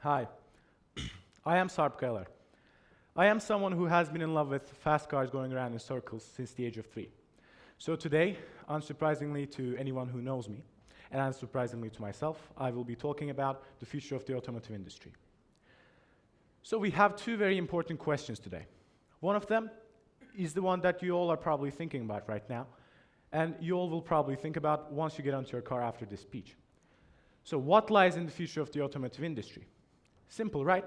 Hi, I am Sarp Kayalar. I am someone who has been in love with fast cars going around in circles since the age of 3. So today, unsurprisingly to anyone who knows me, and unsurprisingly to myself, I will be talking about the future of the automotive industry. So we have two very important questions today. One of them is the one that you all are probably thinking about right now, and you all will probably think about once you get onto your car after this speech. So what lies in the future of the automotive industry? Simple, right?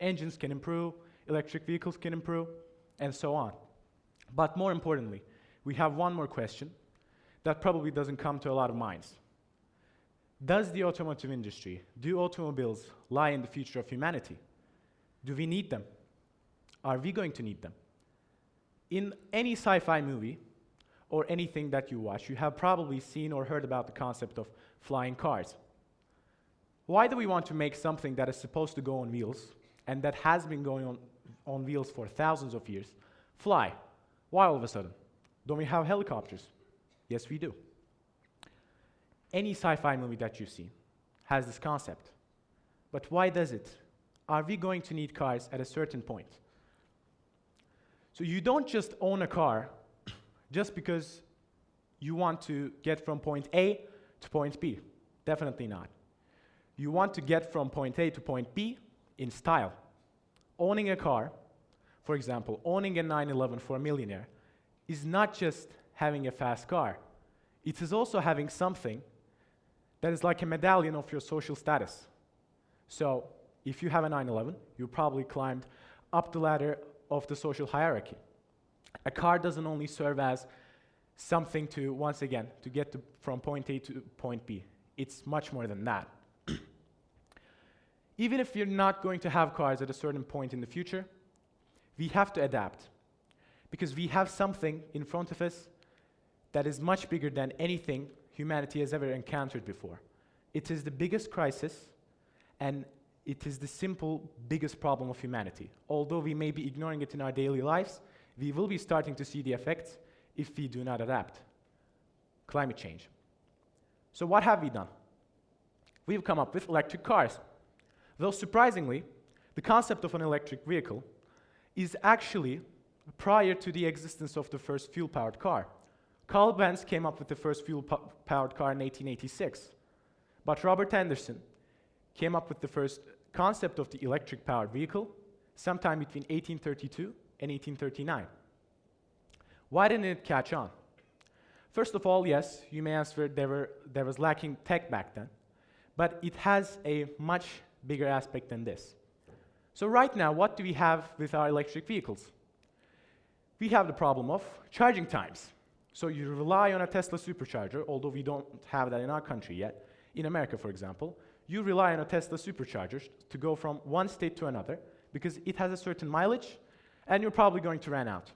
Engines can improve, electric vehicles can improve, and so on. But more importantly, we have one more question that probably doesn't come to a lot of minds. Does the automotive industry, do automobiles lie in the future of humanity? Do we need them? Are we going to need them? In any sci-fi movie or anything that you watch, you have probably seen or heard about the concept of flying cars. Why do we want to make something that is supposed to go on wheels and that has been going on wheels for thousands of years fly? Why all of a sudden? Don't we have helicopters? Yes, we do. Any sci-fi movie that you've seen has this concept. But why does it? Are we going to need cars at a certain point? So you don't just own a car just because you want to get from point A to point B. Definitely not. You want to get from point A to point B in style. Owning a car, for example, owning a 911 for a millionaire, is not just having a fast car. It is also having something that is like a medallion of your social status. So, if you have a 911, you probably climbed up the ladder of the social hierarchy. A car doesn't only serve as something to, once again, to get from point A to point B. It's much more than that. Even if you're not going to have cars at a certain point in the future, we have to adapt. Because we have something in front of us that is much bigger than anything humanity has ever encountered before. It is the biggest crisis, and it is the simple biggest problem of humanity. Although we may be ignoring it in our daily lives, we will be starting to see the effects if we do not adapt. Climate change. So what have we done? We've come up with electric cars. Though surprisingly, the concept of an electric vehicle is actually prior to the existence of the first fuel-powered car. Carl Benz came up with the first fuel-powered car in 1886. But Robert Anderson came up with the first concept of the electric-powered vehicle sometime between 1832 and 1839. Why didn't it catch on? First of all, yes, you may answer there was lacking tech back then, but it has a much bigger aspect than this. So right now, what do we have with our electric vehicles? We have the problem of charging times. So you rely on a Tesla supercharger, although we don't have that in our country yet. In America, for example, you rely on a Tesla supercharger to go from one state to another because it has a certain mileage, and you're probably going to run out.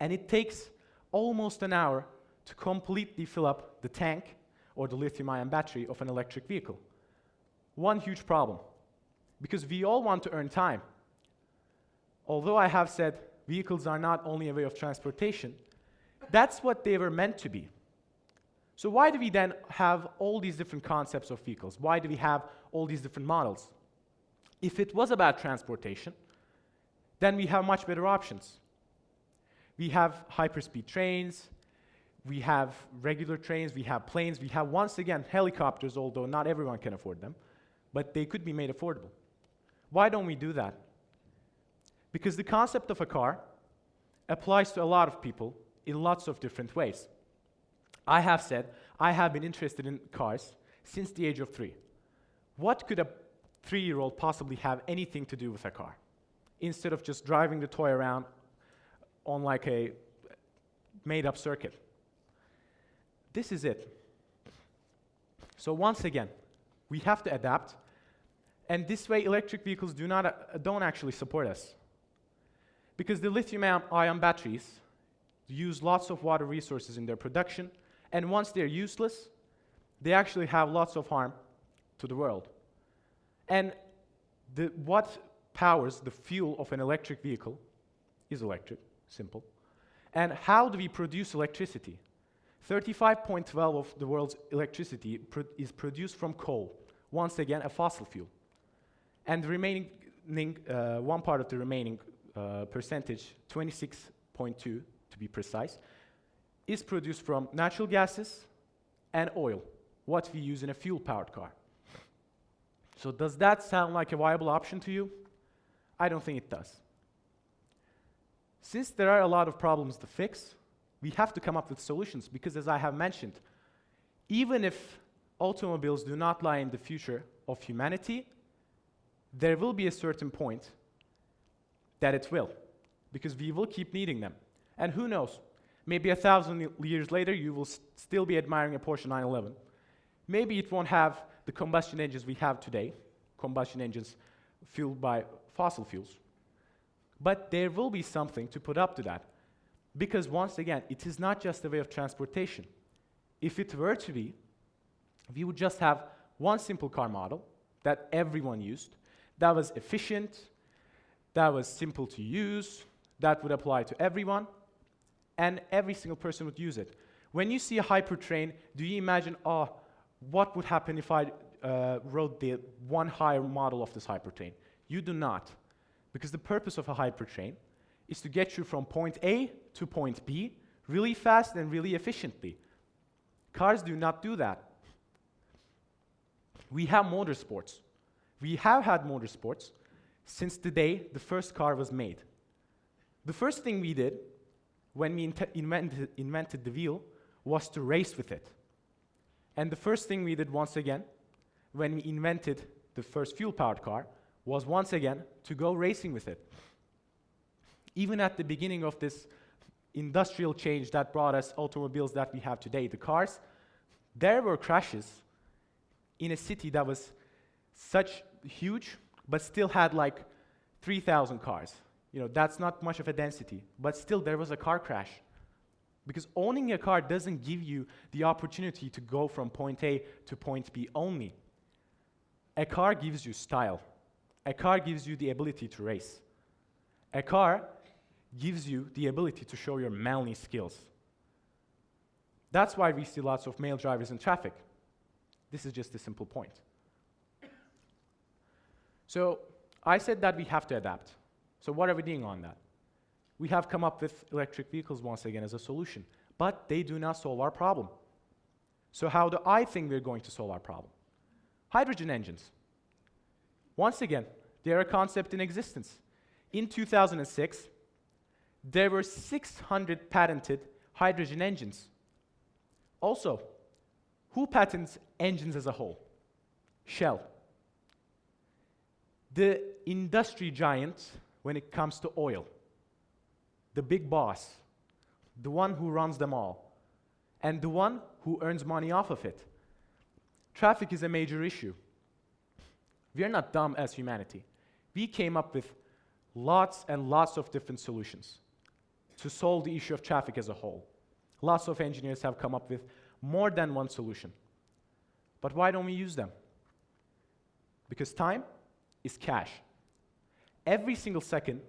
And it takes almost an hour to completely fill up the tank or the lithium-ion battery of an electric vehicle. One huge problem, because we all want to earn time. Although I have said vehicles are not only a way of transportation, that's what they were meant to be. So why do we then have all these different concepts of vehicles? Why do we have all these different models? If it was about transportation, then we have much better options. We have hyperspeed trains, we have regular trains, we have planes, we have, once again, helicopters, although not everyone can afford them, but they could be made affordable. Why don't we do that? Because the concept of a car applies to a lot of people in lots of different ways. I have said I have been interested in cars since the age of 3. What could a 3-year-old possibly have anything to do with a car, instead of just driving the toy around on like a made-up circuit? This is it. So once again, we have to adapt, and this way electric vehicles don't actually support us. Because the lithium-ion batteries use lots of water resources in their production, and once they're useless, they actually have lots of harm to the world. And what powers the fuel of an electric vehicle is electric, simple. And how do we produce electricity? 35.12 of the world's electricity is produced from coal, once again a fossil fuel. And the remaining, one part of the remaining percentage, 26.2 to be precise, is produced from natural gases and oil, what we use in a fuel-powered car. So does that sound like a viable option to you? I don't think it does. Since there are a lot of problems to fix, we have to come up with solutions because, as I have mentioned, even if automobiles do not lie in the future of humanity, there will be a certain point that it will, because we will keep needing them. And who knows, maybe 1,000 years later, you will still be admiring a Porsche 911. Maybe it won't have the combustion engines we have today, combustion engines fueled by fossil fuels. But there will be something to put up to that. Because once again, it is not just a way of transportation. If it were to be, we would just have one simple car model that everyone used, that was efficient, that was simple to use, that would apply to everyone, and every single person would use it. When you see a hypertrain, do you imagine, oh, what would happen if I rode the one higher model of this hypertrain? You do not. Because the purpose of a hypertrain is to get you from point A to point B really fast and really efficiently. Cars do not do that. We have motorsports. We have had motorsports since the day the first car was made. The first thing we did when we invented the wheel was to race with it. And the first thing we did once again when we invented the first fuel-powered car was once again to go racing with it. Even at the beginning of this industrial change that brought us automobiles that we have today, the cars, there were crashes in a city that was such huge, but still had like 3,000 cars. You know, that's not much of a density, but still there was a car crash. Because owning a car doesn't give you the opportunity to go from point A to point B only. A car gives you style. A car gives you the ability to race. A car gives you the ability to show your manly skills. That's why we see lots of male drivers in traffic. This is just a simple point. So I said that we have to adapt. So what are we doing on that? We have come up with electric vehicles once again as a solution, but they do not solve our problem. So how do I think we're going to solve our problem? Hydrogen engines. Once again, they're a concept in existence. In 2006, there were 600 patented hydrogen engines. Also, who patents engines as a whole? Shell. The industry giant when it comes to oil. The big boss. The one who runs them all. And the one who earns money off of it. Traffic is a major issue. We are not dumb as humanity. We came up with lots and lots of different solutions to solve the issue of traffic as a whole. Lots of engineers have come up with more than one solution. But why don't we use them? Because time is cash. Every single second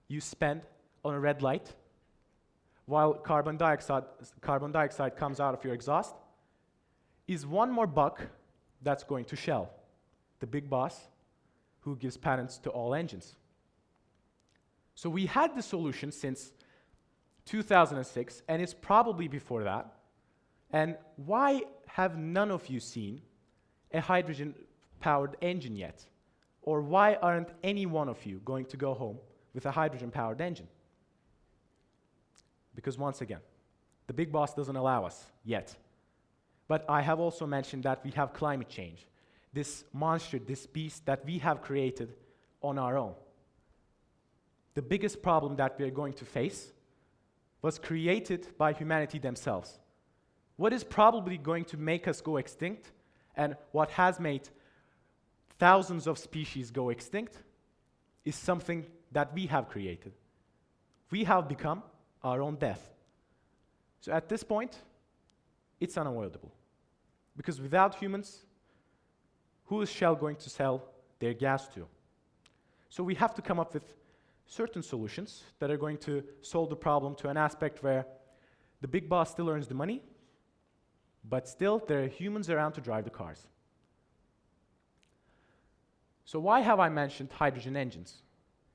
you spend on a red light while carbon dioxide comes out of your exhaust is one more buck that's going to Shell, the big boss who gives patents to all engines. So we had the solution since 2006, and it's probably before that. And why have none of you seen a hydrogen-powered engine yet? Or why aren't any one of you going to go home with a hydrogen-powered engine? Because once again, the big boss doesn't allow us yet. But I have also mentioned that we have climate change, this monster, this beast that we have created on our own. The biggest problem that we are going to face was created by humanity themselves. What is probably going to make us go extinct, and what has made thousands of species go extinct, is something that we have created. We have become our own death. So at this point, it's unavoidable. Because without humans, who is Shell going to sell their gas to? So we have to come up with certain solutions that are going to solve the problem to an aspect where the big boss still earns the money, But still, there are humans around to drive the cars. So why have I mentioned hydrogen engines?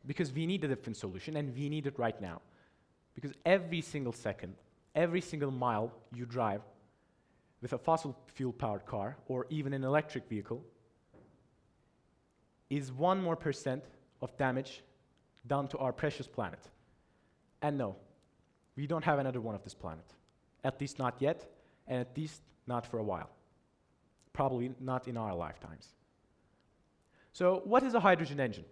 Because we need a different solution, and we need it right now. Because every single second, every single mile you drive with a fossil fuel-powered car, or even an electric vehicle, is 1% more of damage done to our precious planet. And no, we don't have another one of this planet. At least not yet, and at least not for a while. Probably not in our lifetimes. So what is a hydrogen engine?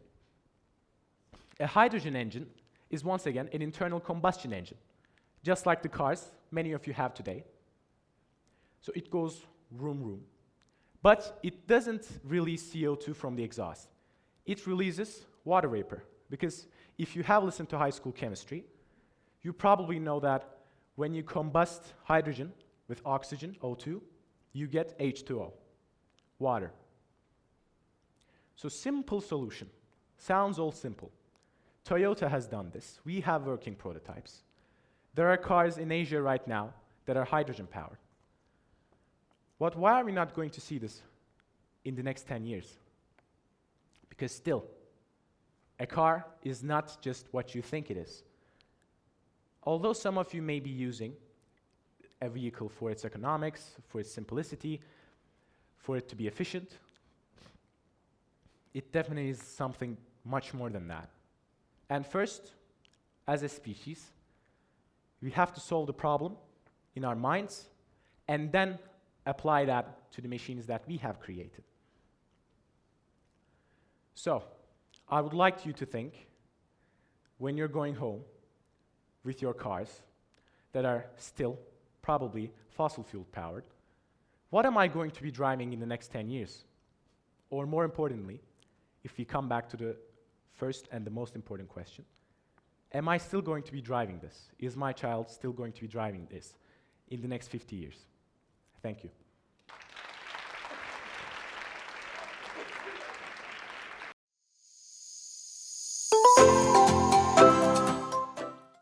A hydrogen engine is, once again, an internal combustion engine, just like the cars many of you have today. So it goes vroom, vroom. But it doesn't release CO2 from the exhaust. It releases water vapor, because if you have listened to high school chemistry, you probably know that when you combust hydrogen with oxygen, O2, you get H2O, water. So simple solution. Sounds all simple. Toyota has done this. We have working prototypes. There are cars in Asia right now that are hydrogen powered. But why are we not going to see this in the next 10 years? Because still, a car is not just what you think it is. Although some of you may be using a vehicle for its economics, for its simplicity, for it to be efficient, it definitely is something much more than that. And first, as a species, we have to solve the problem in our minds and then apply that to the machines that we have created. So, I would like you to think, when you're going home with your cars that are still probably fossil fuel powered, what am I going to be driving in the next 10 years? Or more importantly, if we come back to the first and the most important question, am I still going to be driving this? Is my child still going to be driving this in the next 50 years? Thank you.